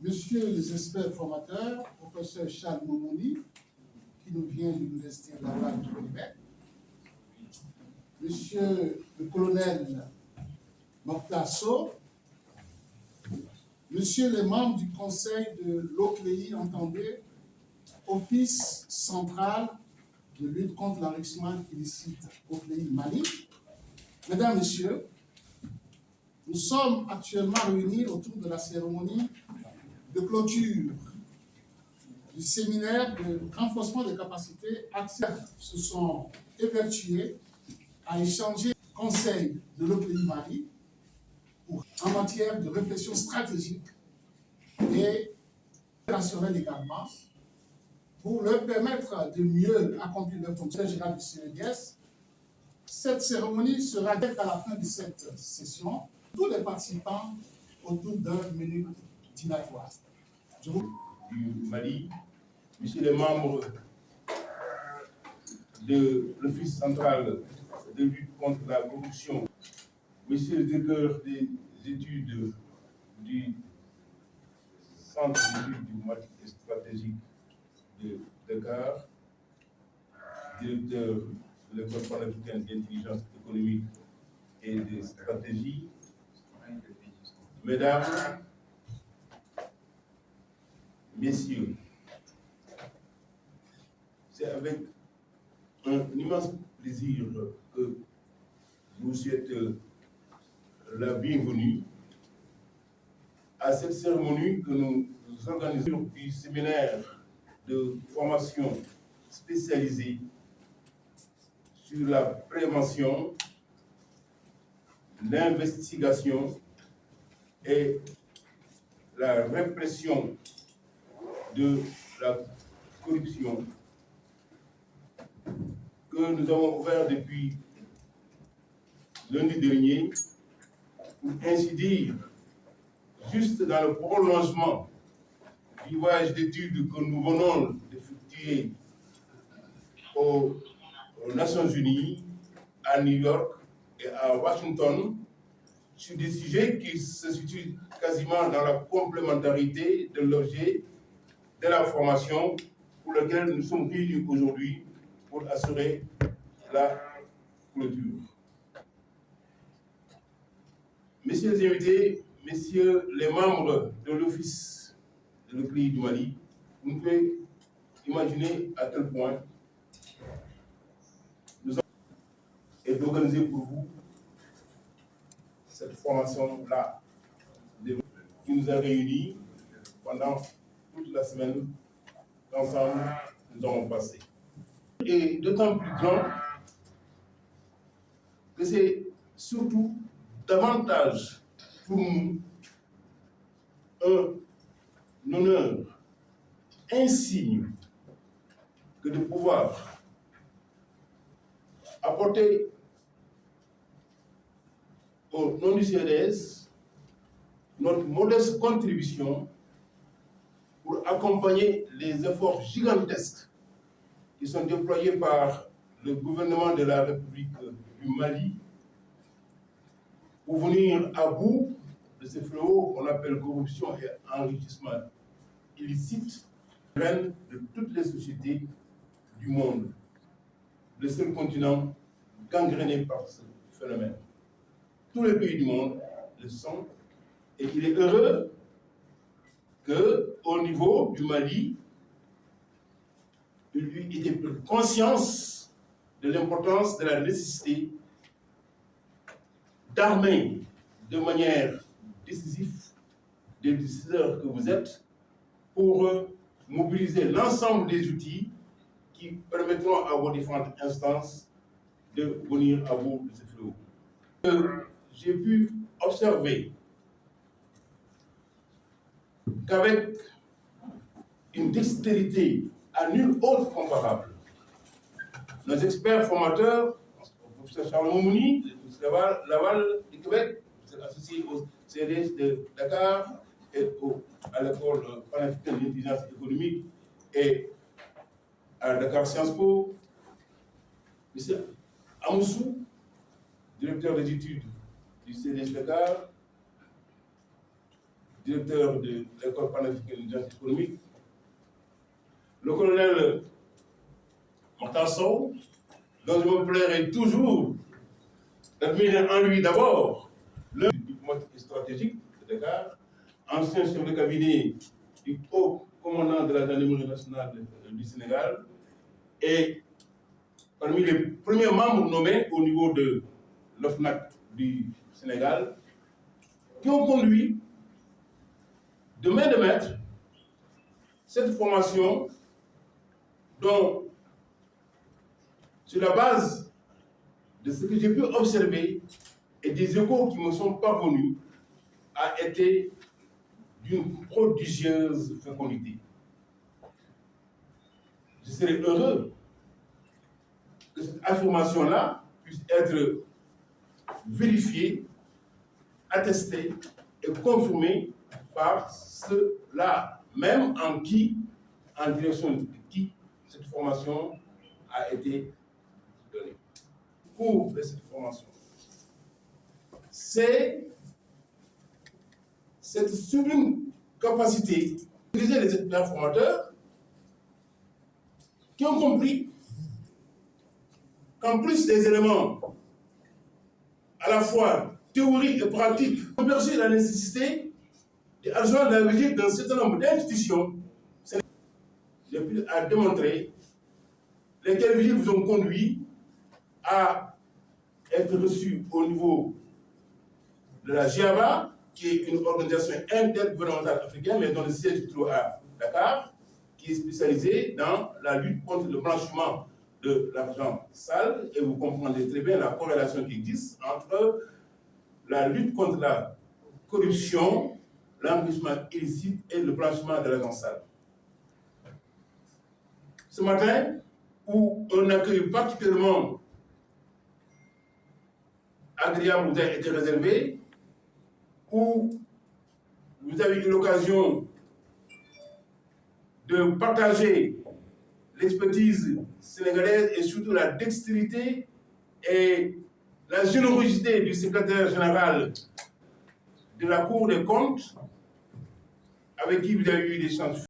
Monsieur les experts formateurs, professeur Charles Momouni, qui nous vient de l'Université de Laval du Québec, Monsieur le colonel Moctasso, Monsieur les membres du Conseil de l'OCLEI, entendez, Office central de lutte contre l'enrichissement illicite OCLEI Mali, Mesdames, Messieurs, nous sommes actuellement réunis autour de la cérémonie de clôture du séminaire de renforcement des capacités. Acteurs se sont évertués à échanger conseils de l'OCLEI Mali en matière de réflexion stratégique et opérationnelle également, pour leur permettre de mieux accomplir leur fonction générale du CNDS. Cette cérémonie sera dès à la fin de cette session, tous les participants autour d'un minute dînatoire. Du Mali, Monsieur les membres de l'Office central de lutte contre la corruption, Monsieur le directeur des études du Centre d'études du stratégique de Dakar, directeur de l'École panafricaine d'intelligence économique et de stratégie, Mesdames, Messieurs, c'est avec un immense plaisir que je vous souhaite la bienvenue à cette cérémonie que nous organisons du séminaire de formation spécialisée sur la prévention, l'investigation et la répression de la corruption que nous avons ouvert depuis lundi dernier, pour ainsi dire, juste dans le prolongement du voyage d'études que nous venons d'effectuer aux Nations Unies, à New York et à Washington, sur des sujets qui se situent quasiment dans la complémentarité de l'objet de la formation pour laquelle nous sommes réunis aujourd'hui pour assurer la clôture. Messieurs les invités, messieurs les membres de l'Office de l'OCLEI du Mali, vous pouvez imaginer à quel point nous avons et d'organiser pour vous cette formation-là qui nous a réunis pendant toute la semaine qu'ensemble nous avons passé. Et d'autant plus grand que c'est surtout davantage pour nous un honneur insigne que de pouvoir apporter au nom du CNDS notre modeste contribution pour accompagner les efforts gigantesques qui sont déployés par le gouvernement de la République du Mali pour venir à bout de ces fléaux qu'on appelle corruption et enrichissement illicite, de toutes les sociétés du monde, le seul continent gangréné par ce phénomène. Tous les pays du monde le sont, et il est heureux qu'au niveau du Mali, il lui ait pris conscience de l'importance, de la nécessité d'armer de manière décisive des décideurs que vous êtes pour mobiliser l'ensemble des outils qui permettront à vos différentes instances de venir à bout de ces fléaux. J'ai pu observer qu'avec une dextérité à nul autre comparable, nos experts formateurs, le professeur Charles Momouni, le professeur Laval du Québec, associé au CNDS de Dakar et à l'école panafricaine d'intelligence économique et à Dakar Sciences Po, M. Amoussou, directeur des études du CNDS Dakar, directeur de l'école panafricaine d'intelligence économique, le colonel Martin Sow, dont je me plairai toujours d'admirer en lui d'abord le diplomatique stratégique de Dakar, ancien chef de cabinet du haut commandant de la gendarmerie nationale du Sénégal, et parmi les premiers membres nommés au niveau de l'OFNAC du Sénégal, qui ont conduit de main de maître cette formation dont, sur la base de ce que j'ai pu observer et des échos qui me sont parvenus, a été d'une prodigieuse fécondité. Je serais heureux que cette affirmation-là puisse être vérifiée, attestée et confirmée par ceux-là, même en direction de qui cette formation a été donnée. Pour cette formation, c'est cette sublime capacité d'utiliser les experts formateurs qui ont compris qu'en plus des éléments à la fois théoriques et pratiques, ont perçu la nécessité d'adjoindre la visite d'un certain nombre d'institutions à démontrer lesquelles visites vous ont conduit à être reçus au niveau de la GIABA, qui est une organisation intergouvernementale africaine, mais dont le siège se trouve à Dakar, qui est spécialisée dans la lutte contre le blanchiment de l'argent sale, et vous comprendrez très bien la corrélation qui existe entre la lutte contre la corruption, l'enrichissement illicite et le blanchiment de l'argent sale. Ce matin, où un accueil particulièrement agréable vous a été réservé, où vous avez eu l'occasion de partager l'expertise sénégalaise et surtout la dextérité et la générosité du secrétaire général de la Cour des comptes, avec qui vous avez eu des échanges